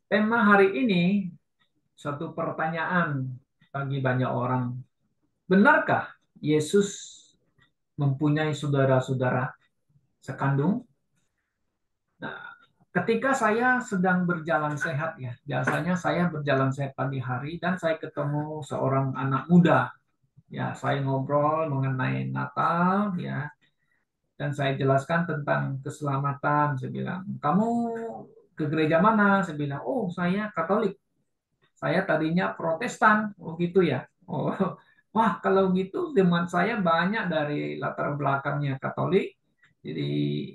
Tema hari ini satu pertanyaan bagi banyak orang. Benarkah Yesus mempunyai saudara-saudara sekandung? Nah, ketika saya sedang berjalan sehat ya, biasanya saya berjalan sehat pagi hari dan saya ketemu seorang anak muda. Ya, saya ngobrol mengenai Natal ya, dan saya jelaskan tentang keselamatan. Saya bilang, "Kamu ke gereja mana?" Saya bilang, "Oh, saya Katolik." Saya tadinya Protestan, oh gitu ya. Oh, wah kalau gitu teman saya banyak dari latar belakangnya Katolik, jadi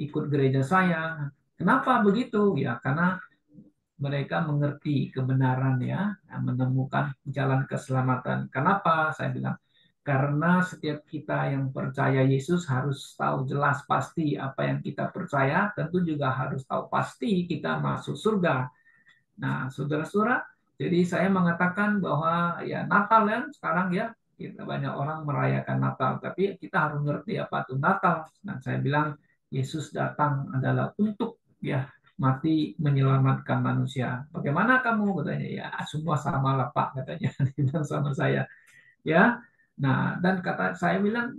ikut gereja saya. Kenapa begitu? Ya karena mereka mengerti kebenaran ya, menemukan jalan keselamatan. Kenapa? Saya bilang karena setiap kita yang percaya Yesus harus tahu jelas pasti apa yang kita percaya, tentu juga harus tahu pasti kita masuk surga. Nah, saudara-saudara, jadi saya mengatakan bahwa ya Natal ya sekarang ya kita banyak orang merayakan Natal, tapi kita harus ngerti apa itu Natal. Dan saya bilang Yesus datang adalah untuk ya mati menyelamatkan manusia. Bagaimana kamu katanya? Ya semua sama lah Pak katanya. Dia bilang sama saya ya. Nah, dan kata saya bilang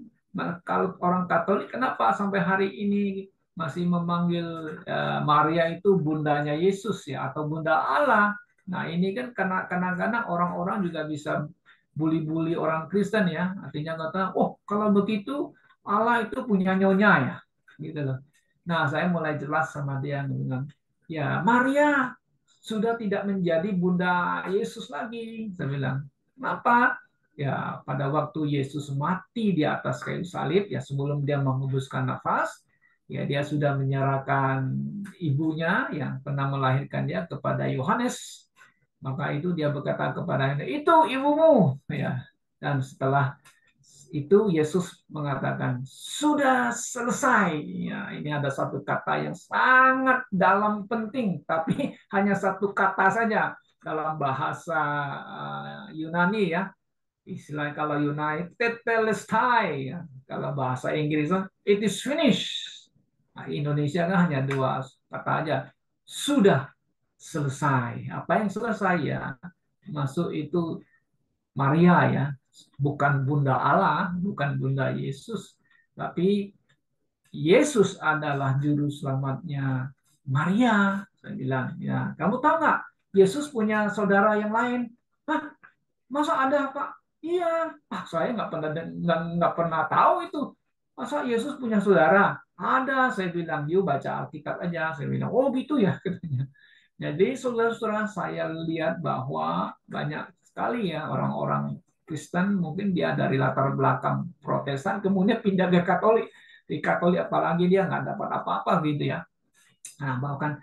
kalau orang Katolik kenapa sampai hari ini masih memanggil Maria itu bundanya Yesus ya atau bunda Allah. Nah, ini kan karena kadang-kadang orang-orang juga bisa bully-bully orang Kristen ya. Artinya kata, "Oh, kalau begitu Allah itu punya nyonya ya." Gitu loh. Nah, saya mulai jelas sama dia bilang, "Ya, Maria sudah tidak menjadi bunda Yesus lagi." Saya bilang, "Kenapa?" Ya, pada waktu Yesus mati di atas kayu salib, ya sebelum dia menghembuskan nafas, ya dia sudah menyerahkan ibunya yang pernah melahirkan dia kepada Yohanes. Maka itu dia berkata kepada itu ibumu, ya. Dan setelah itu Yesus mengatakan sudah selesai. Ya, ini ada satu kata yang sangat dalam penting, tapi hanya satu kata saja dalam bahasa Yunani ya. Istilah kalau United Palestine, ya. Kalau bahasa Inggris it is finished. Nah, Indonesia kan hanya dua kata aja, sudah selesai. Apa yang selesai ya? Masuk itu Maria ya, bukan Bunda Allah, bukan Bunda Yesus, tapi Yesus adalah juru selamatnya Maria. Saya bilang, ya, kamu tahu nggak? Yesus punya saudara yang lain. Hah, masa ada Pak? Iya, saya nggak pernah tahu itu. Masa Yesus punya saudara? Ada, saya bilang, yuk baca Alkitab aja. Saya bilang, oh gitu ya katanya. Jadi saudara-saudara saya lihat bahwa banyak sekali ya orang-orang Kristen mungkin dia dari latar belakang Protestan kemudian pindah ke Katolik. Di Katolik apalagi dia nggak dapat apa-apa gitu ya. Nah bahkan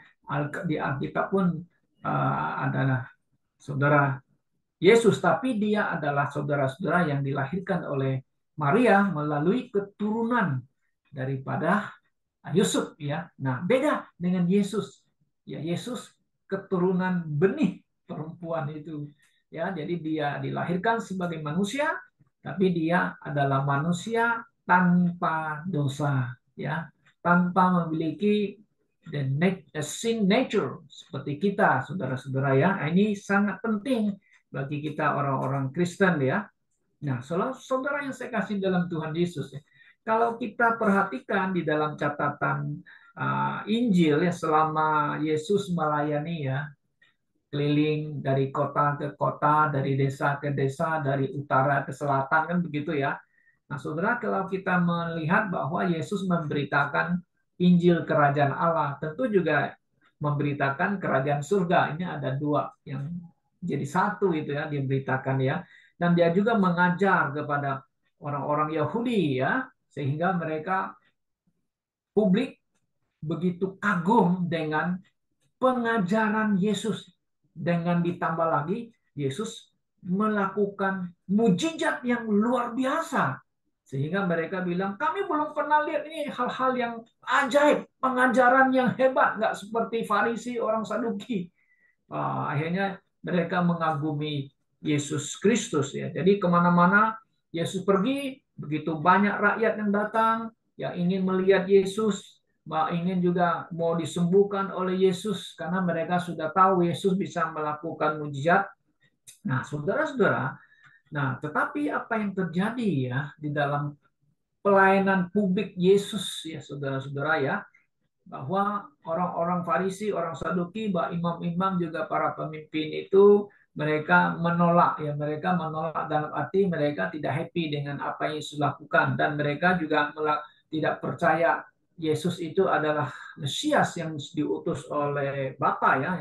di Alkitab pun adalah saudara Yesus, tapi dia adalah saudara-saudara yang dilahirkan oleh Maria melalui keturunan daripada Yusuf ya. Nah, beda dengan Yesus. Ya, Yesus keturunan benih perempuan itu. Ya, jadi dia dilahirkan sebagai manusia, tapi dia adalah manusia tanpa dosa, ya, tanpa memiliki the sin nature seperti kita, saudara-saudara ya. Nah, ini sangat penting bagi kita orang-orang Kristen ya. Nah, saudara yang saya kasih dalam Tuhan Yesus, ya, kalau kita perhatikan di dalam catatan Injil ya selama Yesus melayani ya, keliling dari kota ke kota, dari desa ke desa, dari utara ke selatan kan begitu ya. Nah, saudara, kalau kita melihat bahwa Yesus memberitakan Injil Kerajaan Allah, tentu juga memberitakan Kerajaan Surga. Ini ada dua yang jadi satu itu ya, diberitakan ya. Dan dia juga mengajar kepada orang-orang Yahudi ya, sehingga mereka publik begitu kagum dengan pengajaran Yesus. Dengan ditambah lagi, Yesus melakukan mujizat yang luar biasa. Sehingga mereka bilang, kami belum pernah lihat ini hal-hal yang ajaib, pengajaran yang hebat, nggak seperti Farisi, orang Saduki. Akhirnya mereka mengagumi Yesus Kristus ya. Jadi kemana-mana Yesus pergi, begitu banyak rakyat yang datang, yang ingin melihat Yesus. ingin juga mau disembuhkan oleh Yesus karena mereka sudah tahu Yesus bisa melakukan mujizat. Nah, saudara-saudara, nah tetapi apa yang terjadi ya di dalam pelayanan publik Yesus ya saudara-saudara ya, bahwa orang-orang Farisi, orang Saduki, imam-imam juga para pemimpin itu mereka menolak ya, mereka menolak dalam arti mereka tidak happy dengan apa yang Yesus lakukan dan mereka juga tidak percaya Yesus itu adalah Mesias yang diutus oleh Bapa ya,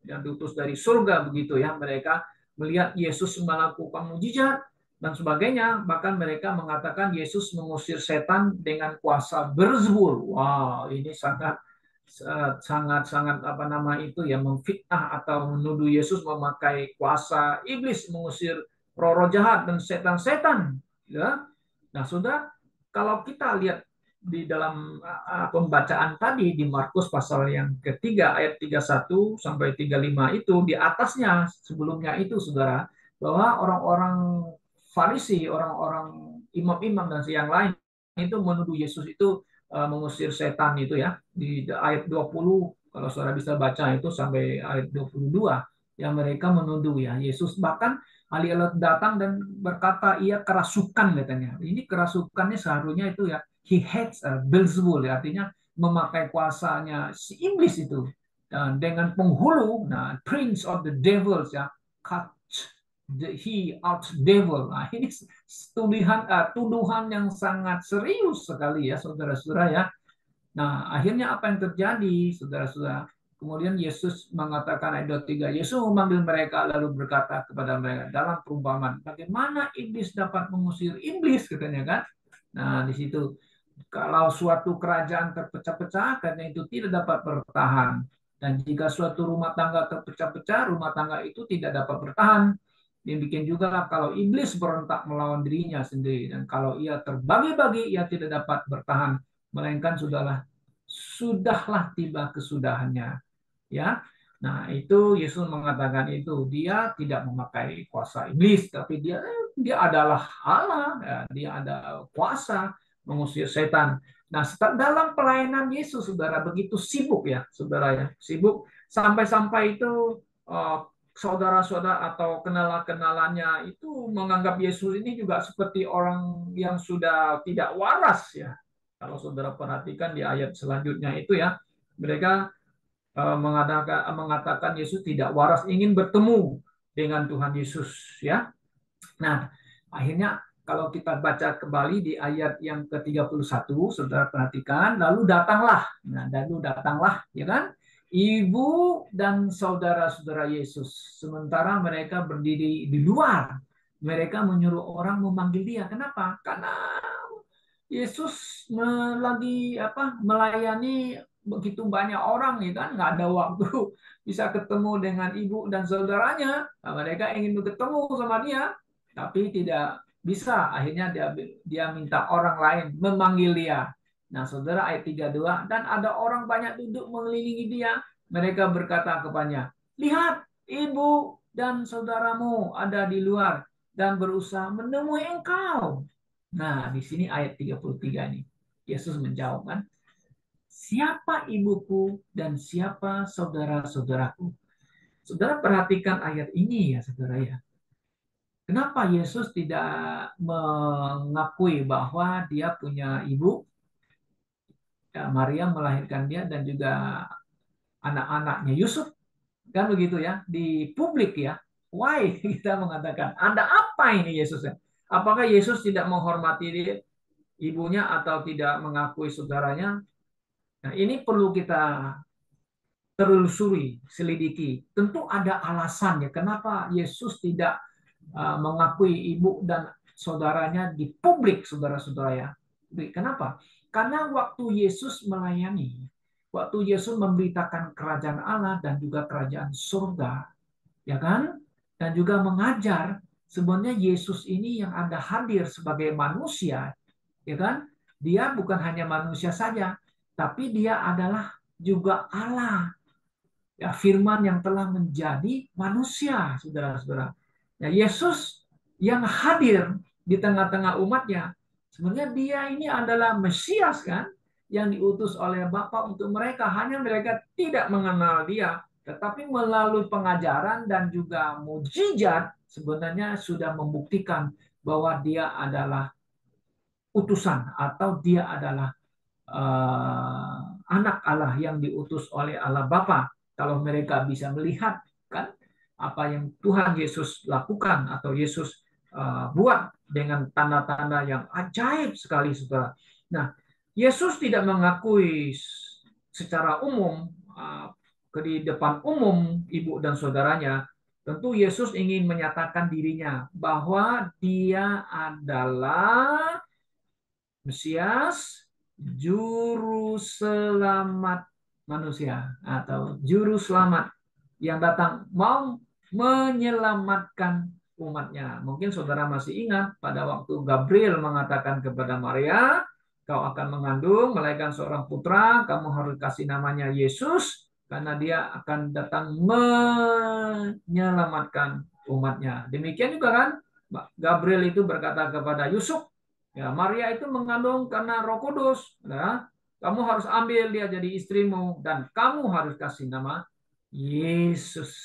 yang diutus dari surga begitu ya. Mereka melihat Yesus melakukan mujizat dan sebagainya. Bahkan mereka mengatakan Yesus mengusir setan dengan kuasa Beelzebul. Wow, ini sangat sangat sangat apa nama itu ya, memfitnah atau menuduh Yesus memakai kuasa iblis mengusir roh-roh jahat dan setan-setan. Ya. Nah, sudah kalau kita lihat di dalam pembacaan tadi di Markus pasal yang ketiga ayat 31 sampai 35 itu di atasnya sebelumnya itu saudara, bahwa orang-orang Farisi, orang-orang imam-imam dan yang lain itu menuduh Yesus itu mengusir setan itu ya. Di ayat 20 kalau saudara bisa baca itu sampai ayat 22 yang mereka menuduh ya Yesus, bahkan alih-alih datang dan berkata ia kerasukan katanya. Ini kerasukannya seharusnya itu ya he hates Beelzebul ya, artinya memakai kuasanya si iblis itu. Dan dengan penghulu, nah prince of the devils ya, cut he out devil. Nah, ini tuduhan yang sangat serius sekali ya saudara-saudara ya. Nah, akhirnya apa yang terjadi saudara-saudara? Kemudian Yesus mengatakan ayat 23, Yesus memanggil mereka lalu berkata kepada mereka dalam perumpamaan, bagaimana iblis dapat mengusir iblis katanya kan? Nah, di situ kalau suatu kerajaan terpecah-pecah karena itu tidak dapat bertahan. Dan jika suatu rumah tangga terpecah-pecah, rumah tangga itu tidak dapat bertahan. Demikian juga kalau iblis berontak melawan dirinya sendiri. Dan kalau ia terbagi-bagi, ia tidak dapat bertahan. Melainkan sudahlah tiba kesudahannya. Ya, nah itu Yesus mengatakan itu dia tidak memakai kuasa iblis, tapi dia adalah Allah, ya, dia ada kuasa mengusir setan. Nah, dalam pelayanan Yesus, saudara begitu sibuk ya, saudara ya, sibuk sampai-sampai itu saudara-saudara atau kenalan-kenalannya itu menganggap Yesus ini juga seperti orang yang sudah tidak waras ya. Kalau saudara perhatikan di ayat selanjutnya itu ya, mereka mengatakan Yesus tidak waras, ingin bertemu dengan Tuhan Yesus ya. Nah, akhirnya kalau kita baca kembali di ayat yang ke-31, saudara perhatikan, lalu datanglah, ya kan? Ibu dan saudara-saudara Yesus. Sementara mereka berdiri di luar, mereka menyuruh orang memanggil dia. Kenapa? Karena Yesus lagi melayani begitu banyak orang ya kan, nggak ada waktu bisa ketemu dengan ibu dan saudaranya. Nah, mereka ingin bertemu sama dia tapi tidak bisa. Akhirnya dia minta orang lain memanggil dia. Nah, saudara, ayat 32, dan ada orang banyak duduk mengelilingi dia. Mereka berkata kepadanya, lihat, ibu dan saudaramu ada di luar dan berusaha menemui engkau. Nah, di sini ayat 33 nih. Yesus menjawab kan, siapa ibuku dan siapa saudara-saudaraku? Saudara perhatikan ayat ini ya, saudara ya. Kenapa Yesus tidak mengakui bahwa dia punya ibu, ya, Maria melahirkan dia dan juga anak-anaknya Yusuf, kan begitu ya, di publik ya. Why kita mengatakan, ada apa ini Yesus? Apakah Yesus tidak menghormati dia, ibunya atau tidak mengakui saudaranya? Nah, ini perlu kita telusuri, selidiki. Tentu ada alasannya kenapa Yesus tidak mengakui ibu dan saudaranya di publik, saudara-saudara ya. Kenapa? Karena waktu Yesus melayani, waktu Yesus memberitakan kerajaan Allah dan juga kerajaan surga, ya kan? Dan juga mengajar, sebenarnya Yesus ini yang ada hadir sebagai manusia, ya kan? Dia bukan hanya manusia saja, tapi dia adalah juga Allah. Ya, firman yang telah menjadi manusia, saudara-saudara. Ya, Yesus yang hadir di tengah-tengah umatnya, sebenarnya dia ini adalah Mesias kan, yang diutus oleh Bapa untuk mereka. Hanya mereka tidak mengenal Dia, tetapi melalui pengajaran dan juga mujizat sebenarnya sudah membuktikan bahwa Dia adalah utusan atau Dia adalah anak Allah yang diutus oleh Allah Bapa. Kalau mereka bisa melihat kan apa yang Tuhan Yesus lakukan atau Yesus buat dengan tanda-tanda yang ajaib sekali, saudara. Nah, Yesus tidak mengakui secara umum di depan umum ibu dan saudaranya. Tentu Yesus ingin menyatakan dirinya bahwa Dia adalah Mesias, juru selamat manusia atau juru selamat yang datang mau menyelamatkan umatnya. Mungkin saudara masih ingat pada waktu Gabriel mengatakan kepada Maria, kau akan mengandung, melahirkan seorang putra, kamu harus kasih namanya Yesus, karena dia akan datang menyelamatkan umatnya. Demikian juga kan, Gabriel itu berkata kepada Yusuf, ya, Maria itu mengandung karena Roh Kudus. Ya. Kamu harus ambil dia jadi istrimu dan kamu harus kasih nama Yesus,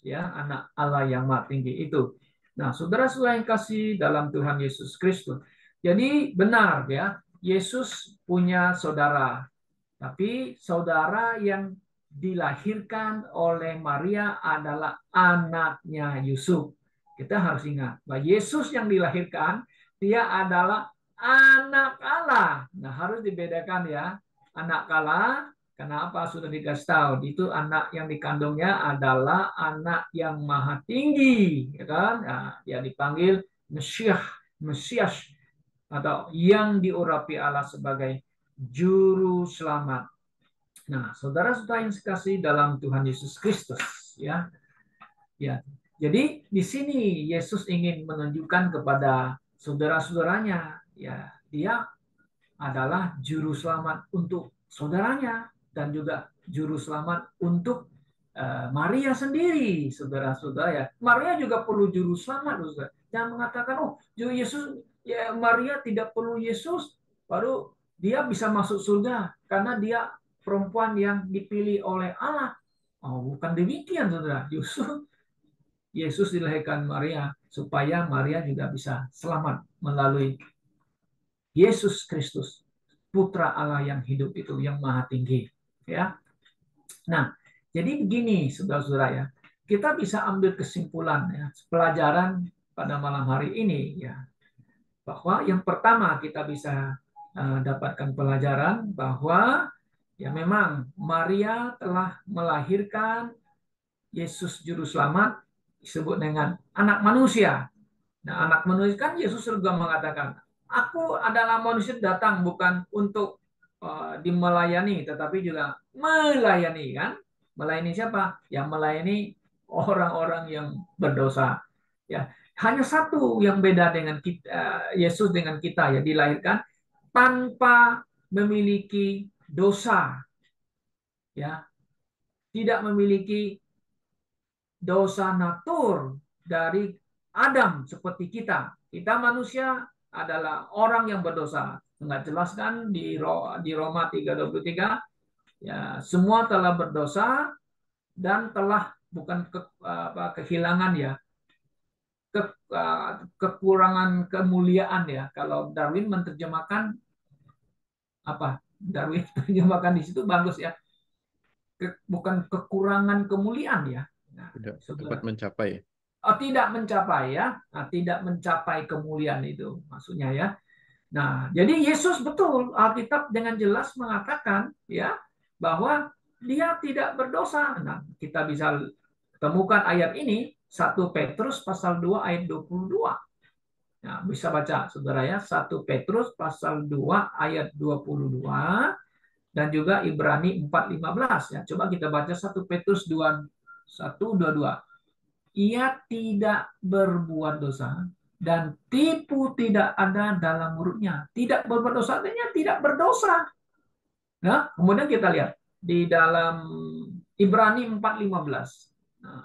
ya, anak Allah yang Maha Tinggi itu. Nah, saudara-saudara yang kasih dalam Tuhan Yesus Kristus. Jadi benar ya, Yesus punya saudara. Tapi saudara yang dilahirkan oleh Maria adalah anaknya Yusuf. Kita harus ingat bahwa Yesus yang dilahirkan, dia adalah anak Allah. Nah, harus dibedakan ya. Anak Allah, kenapa sudah dikasih tahu? Itu anak yang dikandungnya adalah anak yang maha tinggi. Ya kan? Nah, dia dipanggil Mesias, Mesias atau yang diurapi Allah sebagai juru selamat. Nah, saudara-saudara yang sekasih dalam Tuhan Yesus Kristus, ya, ya. Jadi di sini Yesus ingin menunjukkan kepada saudara-saudaranya, ya, dia adalah juru selamat untuk saudaranya dan juga juru selamat untuk Maria sendiri, saudara-saudara ya. Maria juga perlu juru selamat, saudara. Jangan mengatakan, oh, Yesus, ya, Maria tidak perlu Yesus, baru dia bisa masuk surga karena dia perempuan yang dipilih oleh Allah. Oh, bukan demikian, saudara. Justru Yesus dilahirkan Maria supaya Maria juga bisa selamat melalui Yesus Kristus, Putra Allah yang hidup itu, yang maha tinggi. Ya. Nah, jadi begini, saudara-saudara ya, kita bisa ambil kesimpulan ya, pelajaran pada malam hari ini ya, bahwa yang pertama kita bisa dapatkan pelajaran bahwa ya memang Maria telah melahirkan Yesus Juru Selamat, disebut dengan anak manusia. Nah, anak manusia kan Yesus juga mengatakan, aku adalah manusia datang bukan untuk dimelayani, tetapi juga melayani kan. Melayani siapa? Yang melayani orang-orang yang berdosa. Ya, hanya satu yang beda dengan kita, Yesus dengan kita ya, dilahirkan tanpa memiliki dosa. Ya, tidak memiliki dosa natur dari Adam seperti kita. Kita manusia adalah orang yang berdosa. Enggak jelas kan di Roma 3:23 ya, semua telah berdosa dan telah bukan kehilangan ya, kekurangan kemuliaan ya. Kalau Darwin menerjemahkan apa? Darwin terjemahkan di situ bagus ya. Bukan kekurangan kemuliaan ya. Nah, Tidak dapat saudara. mencapai. Tidak mencapai ya, tidak mencapai kemuliaan itu maksudnya ya. Nah, jadi Yesus betul Alkitab dengan jelas mengatakan ya bahwa dia tidak berdosa. Nah, kita bisa temukan ayat ini 1 Petrus pasal 2 ayat 22. Nah, bisa baca Saudara ya, 1 Petrus pasal 2 ayat 22 dan juga Ibrani 4:15 ya. Coba kita baca 1 Petrus 2:1-22. Ia tidak berbuat dosa dan tipu tidak ada dalam mulutnya. Tidak berbuat dosa artinya tidak berdosa. Nah, kemudian kita lihat di dalam Ibrani 4:15. Nah,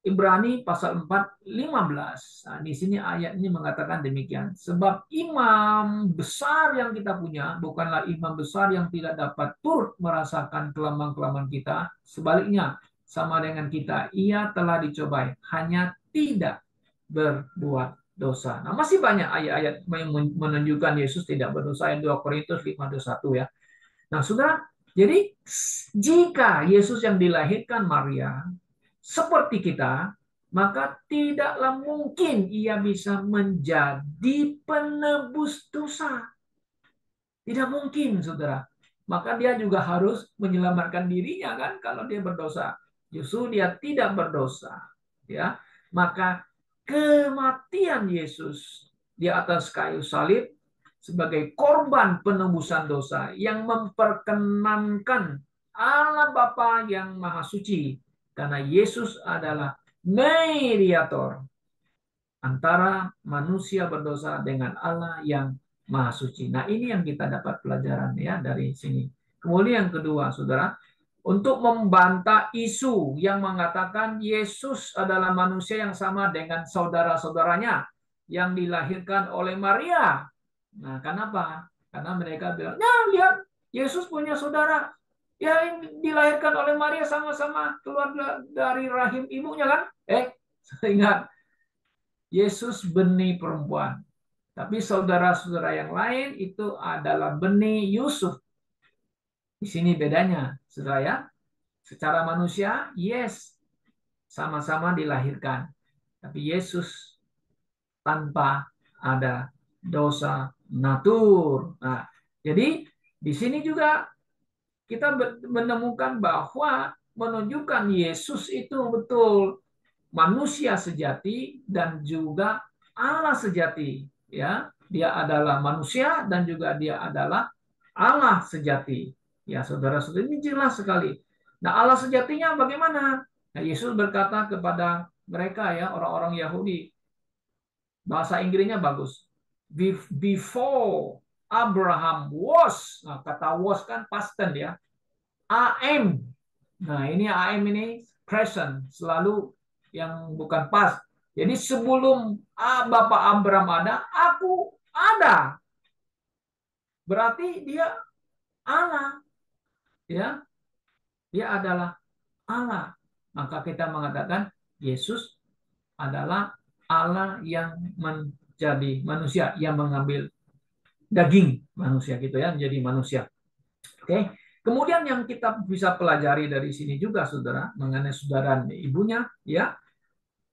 Ibrani pasal 4:15. Nah, di sini ayat ini mengatakan demikian. Sebab imam besar yang kita punya bukanlah imam besar yang tidak dapat turut merasakan kelemahan-kelemahan kita. Sebaliknya, sama dengan kita, ia telah dicobai, hanya tidak berbuat dosa. Nah, masih banyak ayat-ayat yang menunjukkan Yesus tidak berdosa. 2 Korintus 5:21 ya. Nah, saudara, jadi jika Yesus yang dilahirkan Maria seperti kita, maka tidaklah mungkin ia bisa menjadi penebus dosa. Tidak mungkin, saudara. Maka dia juga harus menyelamatkan dirinya kan kalau dia berdosa. Justru dia tidak berdosa, ya. Maka kematian Yesus di atas kayu salib sebagai korban penebusan dosa yang memperkenankan Allah Bapa yang Maha Suci, karena Yesus adalah mediator antara manusia berdosa dengan Allah yang Maha Suci. Nah, ini yang kita dapat pelajaran ya dari sini. Kemudian yang kedua, saudara, untuk membantah isu yang mengatakan Yesus adalah manusia yang sama dengan saudara-saudaranya yang dilahirkan oleh Maria. Nah, kenapa? Karena mereka bilang, nah lihat, Yesus punya saudara. Ya, yang dilahirkan oleh Maria sama-sama keluar dari rahim ibunya kan? Ingat, Yesus benih perempuan. Tapi saudara-saudara yang lain itu adalah benih Yusuf. Di sini bedanya, saudara ya. Secara manusia, yes, sama-sama dilahirkan. Tapi Yesus tanpa ada dosa natur. Nah, jadi di sini juga kita menemukan bahwa menunjukkan Yesus itu betul manusia sejati dan juga Allah sejati, ya. Dia adalah manusia dan juga dia adalah Allah sejati. Ya, saudara-saudara, ini jelas sekali. Nah, Allah sejatinya bagaimana? Nah, Yesus berkata kepada mereka ya, orang-orang Yahudi, bahasa Inggrisnya bagus. Before Abraham was, nah, kata was kan past tense ya. AM. Nah, ini AM ini present, selalu yang bukan past. Jadi sebelum Bapak Abraham ada, aku ada. Berarti dia Allah, ya. Dia adalah Allah. Maka kita mengatakan Yesus adalah Allah yang menjadi manusia, yang mengambil daging manusia gitu ya, menjadi manusia. Oke. Kemudian yang kita bisa pelajari dari sini juga, saudara, mengenai saudara dan ibunya, ya.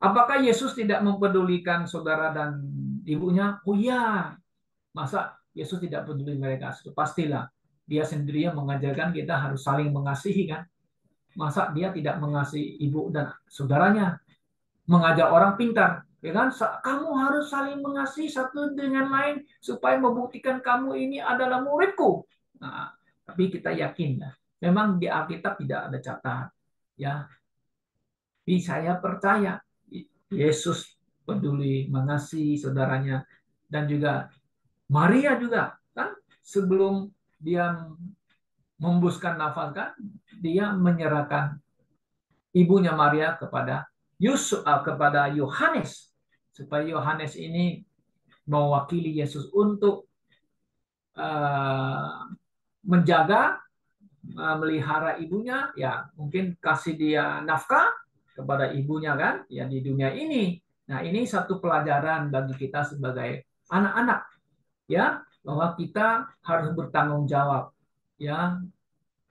Apakah Yesus tidak mempedulikan saudara dan ibunya? Oh iya, masa Yesus tidak peduli mereka? Pastilah. Dia sendiri yang mengajarkan kita harus saling mengasihi kan? Masa dia tidak mengasihi ibu dan saudaranya? Mengajar orang pintar, ya kan? Kamu harus saling mengasihi satu dengan lain supaya membuktikan kamu ini adalah muridku. Nah, tapi kita yakin ya, memang di Alkitab tidak ada catat, ya. Tapi saya percaya Yesus peduli mengasihi saudaranya dan juga Maria juga kan sebelum dia membuskan nafas kan dia menyerahkan ibunya Maria kepada kepada Yohanes supaya Yohanes ini mewakili Yesus untuk uh, menjaga melihara ibunya ya mungkin kasih dia nafkah kepada ibunya kan ya di dunia ini. Nah, ini satu pelajaran bagi kita sebagai anak-anak ya bahwa kita harus bertanggung jawab ya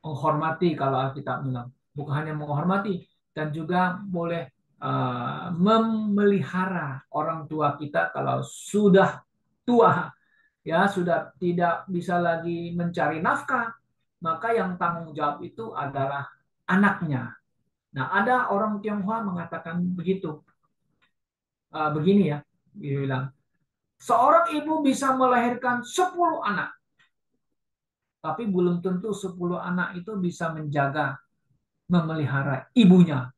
menghormati kalau kita bilang bukan hanya menghormati dan juga boleh memelihara orang tua kita kalau sudah tua ya sudah tidak bisa lagi mencari nafkah maka yang tanggung jawab itu adalah anaknya. Nah ada orang Tionghoa mengatakan begitu begini ya dia bilang seorang ibu bisa melahirkan 10 anak tapi belum tentu 10 anak itu bisa menjaga memelihara ibunya.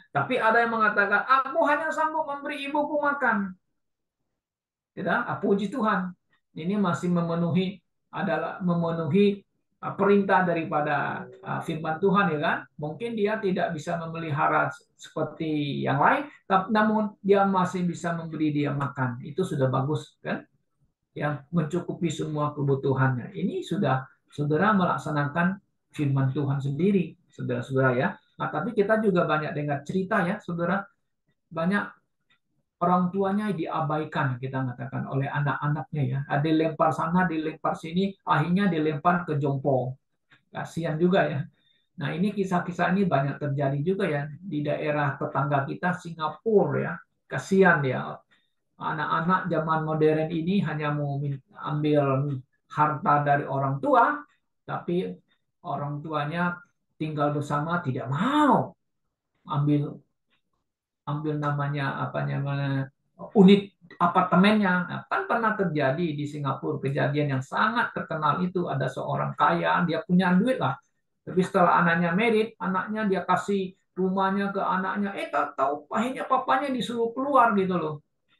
Tapi ada yang mengatakan, aku hanya sanggup memberi ibuku makan. Tidak, puji Tuhan. Ini masih memenuhi perintah daripada firman Tuhan, ya kan? Mungkin dia tidak bisa memelihara seperti yang lain, namun dia masih bisa memberi dia makan. Itu sudah bagus, kan? Yang mencukupi semua kebutuhannya. Ini sudah saudara melaksanakan firman Tuhan sendiri, saudara-saudara ya. Nah, tapi kita juga banyak dengar cerita ya, saudara. Banyak orang tuanya diabaikan, kita mengatakan, oleh anak-anaknya ya. Dilempar sana, dilempar sini, akhirnya dilempar ke jompo. Kasihan juga ya. Nah, ini kisah-kisah ini banyak terjadi juga ya di daerah tetangga kita, Singapura ya. Kasihan ya, anak-anak zaman modern ini hanya mau ambil harta dari orang tua, tapi orang tuanya tinggal bersama tidak mau ambil ambil namanya apa namanya unit apartemennya. Nah, kan pernah terjadi di Singapura kejadian yang sangat terkenal itu, ada seorang kaya, dia punya duit lah, tapi setelah anaknya merit, anaknya dia kasih rumahnya ke anaknya, tak tahu akhirnya papanya disuruh keluar gitu loh,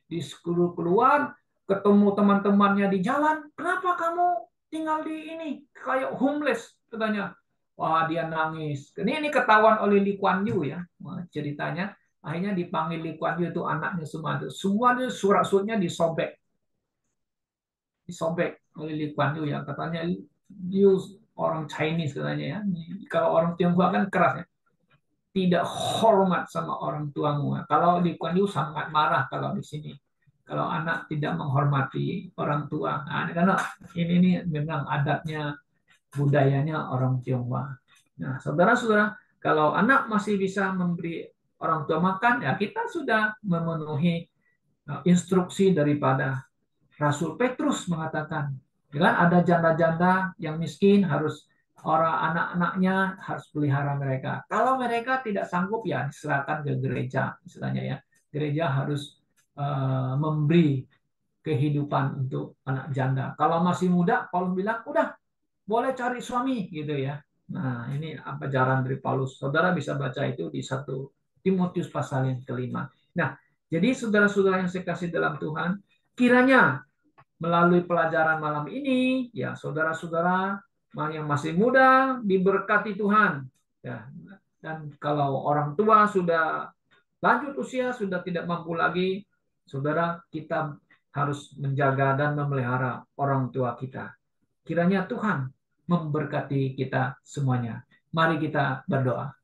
disuruh keluar, ketemu teman-temannya di jalan, kenapa kamu tinggal di ini kayak homeless katanya. Wah, dia nangis. Ini ketahuan oleh Lee Kuan Yew ya. Wah, ceritanya akhirnya dipanggil Lee Kuan Yew, itu anaknya semua itu surat-suratnya disobek, oleh Lee Kuan Yew ya, katanya you orang Chinese katanya ya, kalau orang Tionghoa kan keras ya, tidak hormat sama orang tuamu. Kalau Lee Kuan Yew sangat marah kalau di sini, kalau anak tidak menghormati orang tua. Nah, karena ini memang adatnya, budayanya orang Tionghoa. Nah, saudara-saudara, kalau anak masih bisa memberi orang tua makan, ya kita sudah memenuhi instruksi daripada Rasul Petrus mengatakan, kan ada janda-janda yang miskin, harus orang anak-anaknya harus pelihara mereka. Kalau mereka tidak sanggup, ya diserahkan ke gereja, istilahnya ya. Gereja harus memberi kehidupan untuk anak janda. Kalau masih muda, Paulus bilang, udah boleh cari suami gitu ya. Nah, ini ajaran dari Paulus. Saudara bisa baca itu di 1 Timotius pasal yang kelima. Nah, jadi saudara-saudara yang saya kasih dalam Tuhan, kiranya melalui pelajaran malam ini, ya saudara-saudara yang masih muda diberkati Tuhan. Ya, dan kalau orang tua sudah lanjut usia, sudah tidak mampu lagi, saudara, kita harus menjaga dan memelihara orang tua kita. Kiranya Tuhan memberkati kita semuanya. Mari kita berdoa.